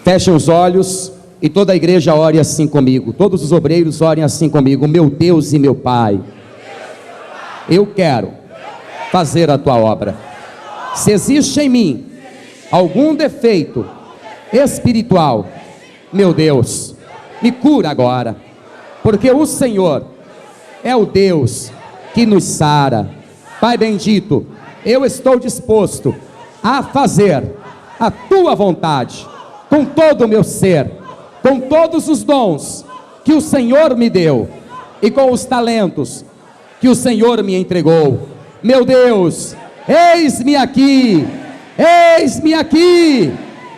B: Fechem os olhos e toda a igreja ore assim comigo. Todos os obreiros orem assim comigo. Meu Deus e meu Pai, eu quero fazer a tua obra. Se existe em mim algum defeito espiritual, meu Deus, me cura agora, porque o Senhor é o Deus que nos sara. Pai bendito, eu estou disposto a fazer a tua vontade, com todo o meu ser, com todos os dons que o Senhor me deu, e com os talentos que o Senhor me entregou. Meu Deus, eis-me aqui,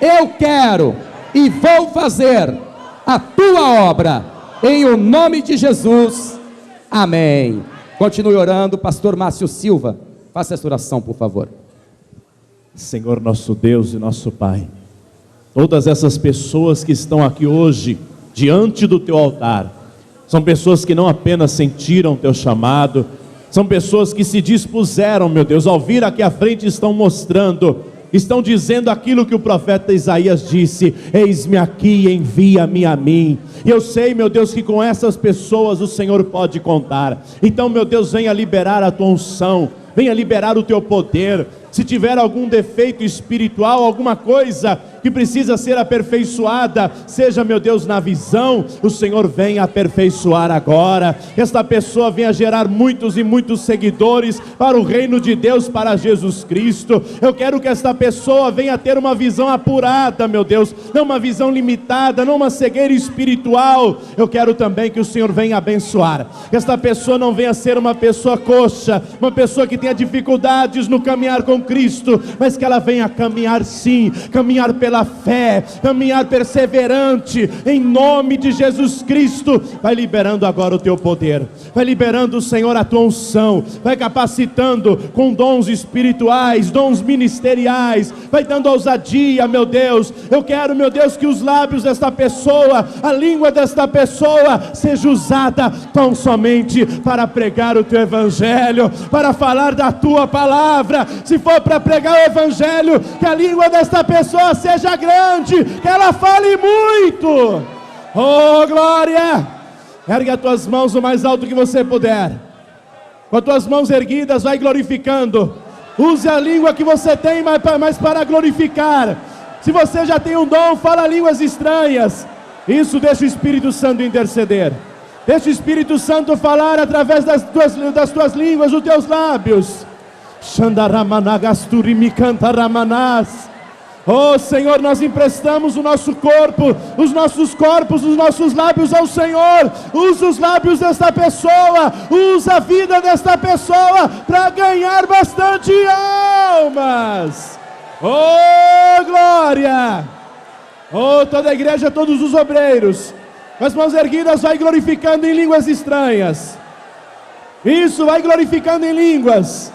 B: eu quero e vou fazer a tua obra, em o nome de Jesus, amém. Continue orando. Pastor Márcio Silva, faça essa oração, por favor.
C: Senhor nosso Deus e nosso Pai, todas essas pessoas que estão aqui hoje, diante do teu altar, são pessoas que não apenas sentiram o teu chamado, são pessoas que se dispuseram, meu Deus, ao vir aqui à frente, estão mostrando, estão dizendo aquilo que o profeta Isaías disse: eis-me aqui, envia-me a mim. E eu sei, meu Deus, que com essas pessoas o Senhor pode contar. Então, meu Deus, venha liberar a tua unção, venha liberar o teu poder. Se tiver algum defeito espiritual, alguma coisa que precisa ser aperfeiçoada, seja, meu Deus, na visão, o Senhor venha aperfeiçoar agora. Esta pessoa venha gerar muitos e muitos seguidores para o reino de Deus, para Jesus Cristo. Eu quero que esta pessoa venha ter uma visão apurada, meu Deus, não uma visão limitada, não uma cegueira espiritual. Eu quero também que o Senhor venha abençoar, que esta pessoa não venha ser uma pessoa coxa, uma pessoa que tenha dificuldades no caminhar com Cristo, mas que ela venha caminhar sim, caminhar pela fé, caminhar perseverante, em nome de Jesus Cristo. Vai liberando agora o teu poder, vai liberando, Senhor, a tua unção, vai capacitando com dons espirituais, dons ministeriais, vai dando ousadia, meu Deus. Eu quero, meu Deus, que os lábios desta pessoa, a língua desta pessoa, seja usada tão somente para pregar o teu evangelho, para falar da tua palavra. Se for para pregar o evangelho, que a língua desta pessoa seja grande, que ela fale muito. Oh glória! Ergue as tuas mãos o mais alto que você puder. Com as tuas mãos erguidas, vai glorificando. Use a língua que você tem, mas para glorificar. Se você já tem um dom, fala línguas estranhas. Isso, deixa o Espírito Santo interceder. Deixa o Espírito Santo falar através das tuas línguas, dos teus lábios. Oh Senhor, nós emprestamos o nosso corpo, os nossos corpos, os nossos lábios ao Senhor. Usa os lábios desta pessoa, usa a vida desta pessoa para ganhar bastante almas. Oh glória! Oh, toda a igreja, todos os obreiros, com as mãos erguidas, vai glorificando em línguas estranhas. Isso, vai glorificando em línguas.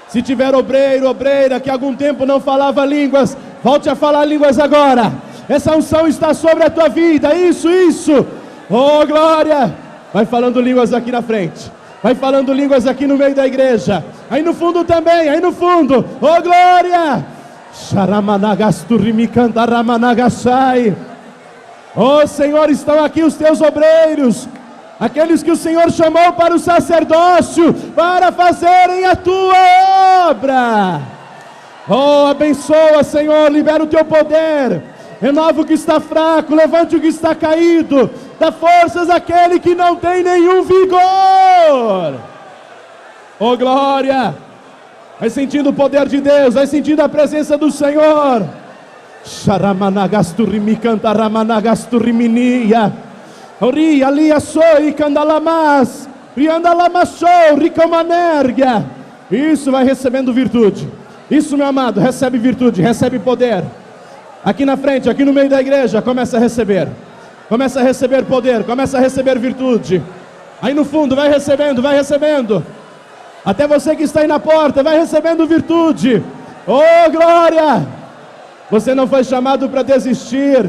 C: Se tiver obreiro, obreira, que há algum tempo não falava línguas, volte a falar línguas agora. Essa unção está sobre a tua vida. Isso. Oh glória! Vai falando línguas aqui na frente. Vai falando línguas aqui no meio da igreja. Aí no fundo também, aí no fundo. Oh glória! Oh Senhor, estão aqui os teus obreiros, aqueles que o Senhor chamou para o sacerdócio, para fazerem a tua obra. Oh, abençoa, Senhor, libera o teu poder, renova o que está fraco, levante o que está caído, dá forças àquele que não tem nenhum vigor. Oh glória! Vai sentindo o poder de Deus, vai sentindo a presença do Senhor. Oria lia soi candalamas, riandalamassou, ricomanergia. Isso, vai recebendo virtude. Isso, meu amado, recebe virtude, recebe poder. Aqui na frente, aqui no meio da igreja, começa a receber. Começa a receber poder, começa a receber virtude. Aí no fundo, vai recebendo, vai recebendo. Até você que está aí na porta, vai recebendo virtude. Oh glória! Você não foi chamado para desistir.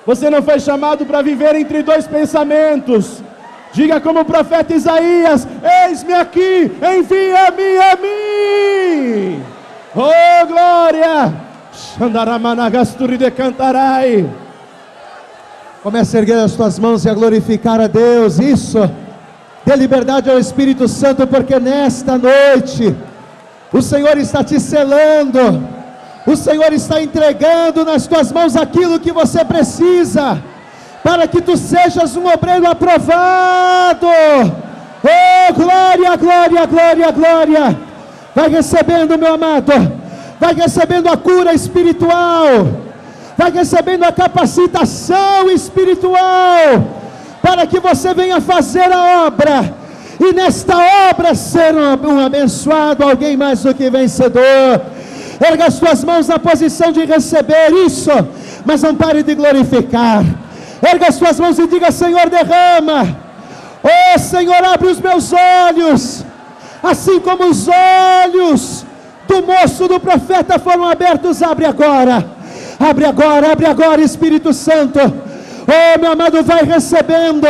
C: Você não foi chamado para viver entre dois pensamentos. Diga como o profeta Isaías: eis-me aqui, envia-me a mim. Oh glória! Xandaramanagasturi de cantarai.
D: Comece a erguer as tuas mãos e a glorificar a Deus. Isso. Dê liberdade ao Espírito Santo, porque nesta noite o Senhor está te selando. O Senhor está entregando nas tuas mãos aquilo que você precisa, para que tu sejas um obreiro aprovado. Oh glória, glória, glória, glória. Vai recebendo, meu amado. Vai recebendo a cura espiritual. Vai recebendo a capacitação espiritual, para que você venha fazer a obra, e nesta obra ser um abençoado, alguém mais do que vencedor. Erga as tuas mãos na posição de receber isso, mas não pare de glorificar. Erga as tuas mãos e diga: Senhor, derrama. Oh Senhor, abre os meus olhos, assim como os olhos do moço, do profeta foram abertos. Abre agora, abre agora, abre agora, Espírito Santo. Oh meu amado, vai recebendo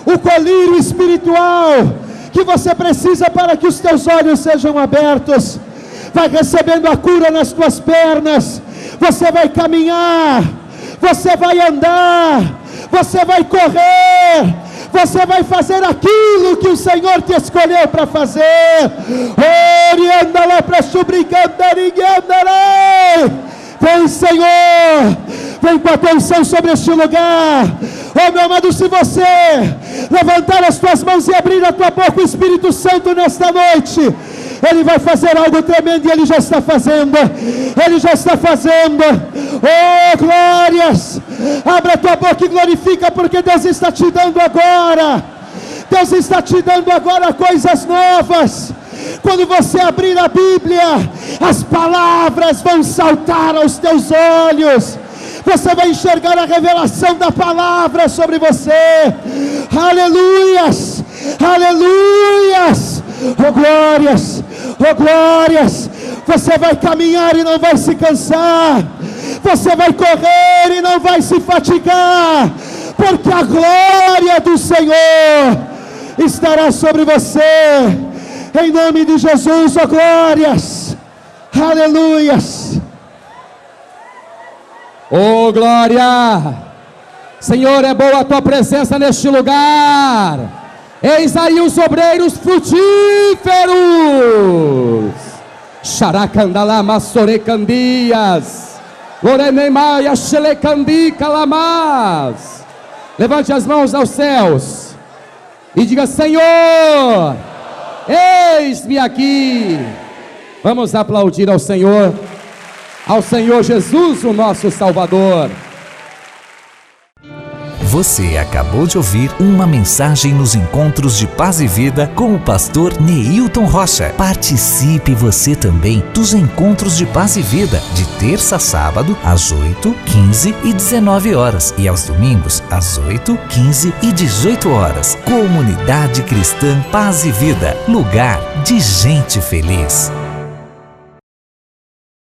D: o colírio espiritual que você precisa para que os teus olhos sejam abertos. Vai recebendo a cura nas tuas pernas. Você vai caminhar, você vai andar, você vai correr, você vai fazer aquilo que o Senhor te escolheu para fazer. Orianda para vem, Senhor, vem com atenção sobre este lugar. Oh meu amado, se você levantar as tuas mãos e abrir a tua boca, o Espírito Santo nesta noite, Ele vai fazer algo tremendo, e Ele já está fazendo. Ele já está fazendo. Oh glórias, abre a tua boca e glorifica, porque Deus está te dando agora. Deus está te dando agora coisas novas. Quando você abrir a Bíblia, as palavras vão saltar aos teus olhos. Você vai enxergar a revelação da palavra sobre você. Aleluias, aleluias. Oh glórias, oh glórias. Você vai caminhar e não vai se cansar. Você vai correr e não vai se fatigar, porque a glória do Senhor estará sobre você. Em nome de Jesus, oh glórias, aleluias.
B: Oh glória, Senhor, é boa a tua presença neste lugar. Eis aí os obreiros frutíferos. Xaracandalama sorecandias, Lorenemaya xelecandi calamas. Levante as mãos aos céus e diga: Senhor, eis-me aqui. Vamos aplaudir ao Senhor Jesus, o nosso Salvador.
A: Você acabou de ouvir uma mensagem nos Encontros de Paz e Vida com o pastor Neilton Rocha. Participe você também dos Encontros de Paz e Vida, de terça a sábado, às 8, 15 e 19 horas, e aos domingos, às 8, 15 e 18 horas. Comunidade Cristã Paz e Vida, lugar de gente feliz.